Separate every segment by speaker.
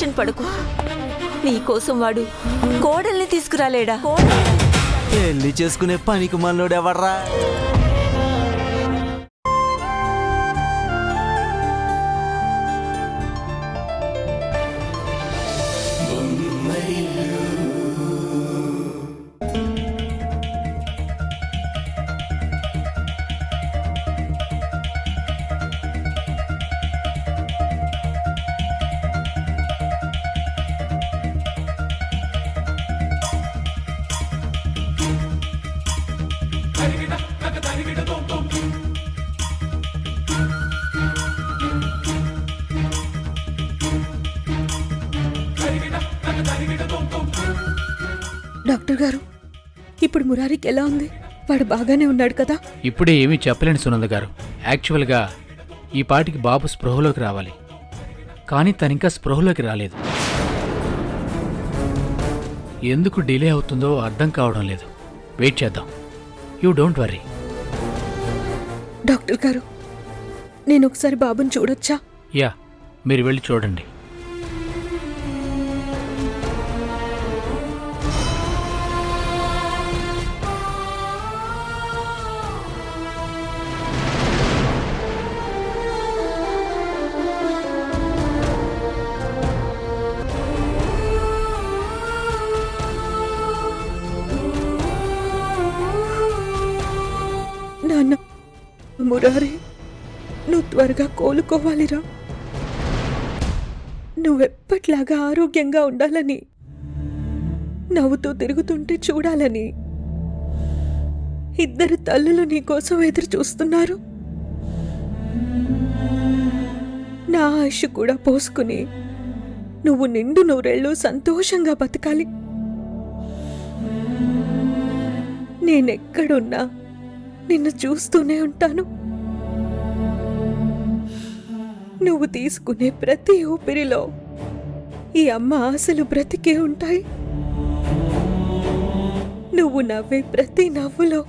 Speaker 1: Tension పడకు. నీకోసం వాడు కోడల్ని తీసుకురాలేడా?
Speaker 2: పెళ్లి చేసుకునే పనికి మనోడు ఎవర్రా?
Speaker 3: డాక్టర్ గారు, ఇప్పుడు మురారికి ఎలా ఉంది? వాడు బాగానే ఉన్నాడు కదా?
Speaker 4: ఇప్పుడే ఏమీ చెప్పలేను సునంద గారు. యాక్చువల్గా ఈ పాటికి బాబు స్పృహలోకి రావాలి, కానీ తనింకా స్పృహలోకి రాలేదు. ఎందుకు డిలే అవుతుందో అర్థం కావడం లేదు. వెయిట్ చేద్దాం. You don't worry.
Speaker 3: డాక్టర్ గారు, నేను ఒకసారి బాబుని చూడొచ్చా?
Speaker 4: యా, మీరు వెళ్ళి చూడండి.
Speaker 3: నాన్న, మురారి, నువ్వు త్వరగా కోలుకోవాలిరా. నువ్వెప్పట్లాగా ఆరోగ్యంగా ఉండాలని, నవ్వుతూ తిరుగుతుంటే చూడాలని ఇద్దరు తల్లులు నీకోసం ఎదురు చూస్తున్నారు. నా ఆయుష్ కూడా పోసుకుని నువ్వు నిండు నూరేళ్ళు సంతోషంగా బతకాలి. నేనెక్కడున్నా నిన్ను చూస్తూనే ఉంటాను. నువ్వు తీసుకునే ప్రతి ఊపిరిలో ఈ అమ్మ ఆశలు బ్రతికే ఉంటాయి. నువ్వు నవ్వే ప్రతి నవ్వులో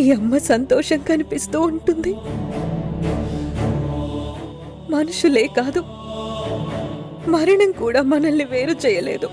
Speaker 3: ఈ అమ్మ సంతోషం కనిపిస్తూ ఉంటుంది. మనుషులే కాదు, మరణం కూడా మనల్ని వేరు చేయలేదు.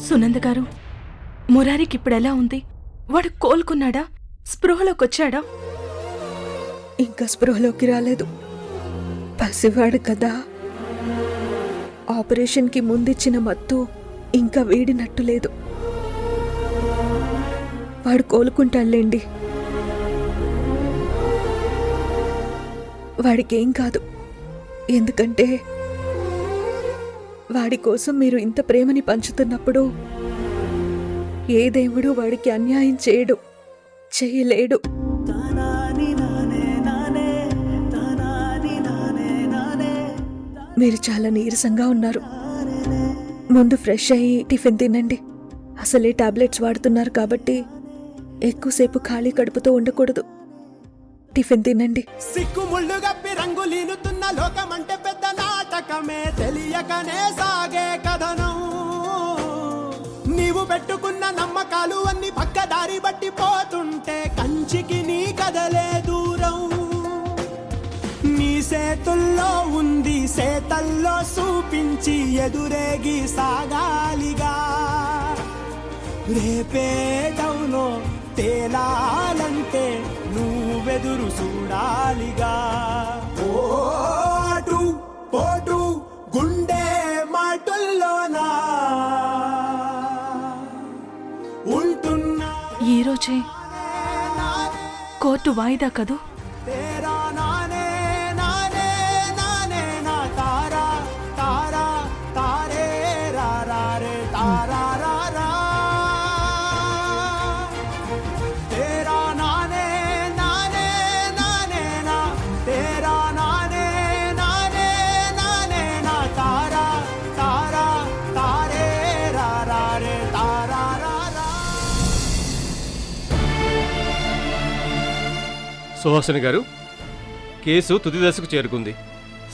Speaker 5: సునంద గారు, మురారికి ఇప్పుడెలా ఉంది? వాడు కోలుకున్నాడా? స్పృహలోకొచ్చాడా?
Speaker 3: ఇంకా స్పృహలోకి రాలేదు. పసివాడు కదా. ఆపరేషన్కి ముందిచ్చిన మత్తు ఇంకా వేడినట్టు లేదు. వాడు కోలుకుంటాడులేండి. వాడికేం కాదు. ఎందుకంటే వాడి కోసం మీరు ఇంత ప్రేమని పంచుతున్నప్పుడు ఏ దేవుడు వాడికి అన్యాయం చేయడు, చేయలేడు. మీరు చాలా నీరసంగా ఉన్నారు. ముందు ఫ్రెష్ అయ్యి టిఫిన్ తినండి. అసలే టాబ్లెట్స్ వాడుతున్నారు కాబట్టి ఎక్కువసేపు ఖాళీ కడుపుతో ఉండకూడదు. టిఫిన్ తినండి.
Speaker 6: సిక్కుముళ్ళు గప్పి రంగులీనుతున్న లోకమంటే పెద్ద నాటకమే, తెలియకనే సాగే కథనం. నీవు పెట్టుకున్న నమ్మకాలు అన్ని పక్కదారి బట్టి పోతుంటే కంచికి నీ కదలే దూరం. నీ చేతుల్లో ఉంది, చేతల్లో చూపించి ఎదురేగి సాగాలిగా. రేపేటవులో తేలాలంటే నువ్వెదురు చూడాలిగా. ఓటు పోటు గుండె మాటల్లోనా ఉంటున్నా.
Speaker 5: ఈరోజే కోర్టు వాయిదా కదూ?
Speaker 6: తేరా నానే నానే నానే నా తారా తారా తారే రా రా రే తారా రా రా. తేరా నానే నానే నానే నా తేరా నానే నానే నానే నా తారా తారా తారే రా రా రే తారా రా రా.
Speaker 7: సుహాసిని గారు, కేసు తుది దశకు చేరుకుంది.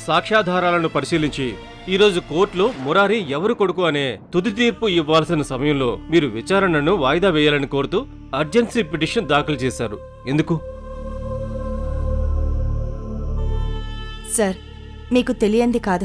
Speaker 7: సాక్ష్యాధారాలను పరిశీలించి ఈరోజు కోర్టులో మురారి ఎవరు కొడుకు అనే తుది తీర్పు ఇవ్వాల్సిన సమయంలో మీరు విచారణను వాయిదా వేయాలని కోరుతూ అర్జెన్సీ పిటిషన్ దాఖలు చేశారు. ఎందుకు?
Speaker 1: సార్, మీకు తెలియంది కాదు,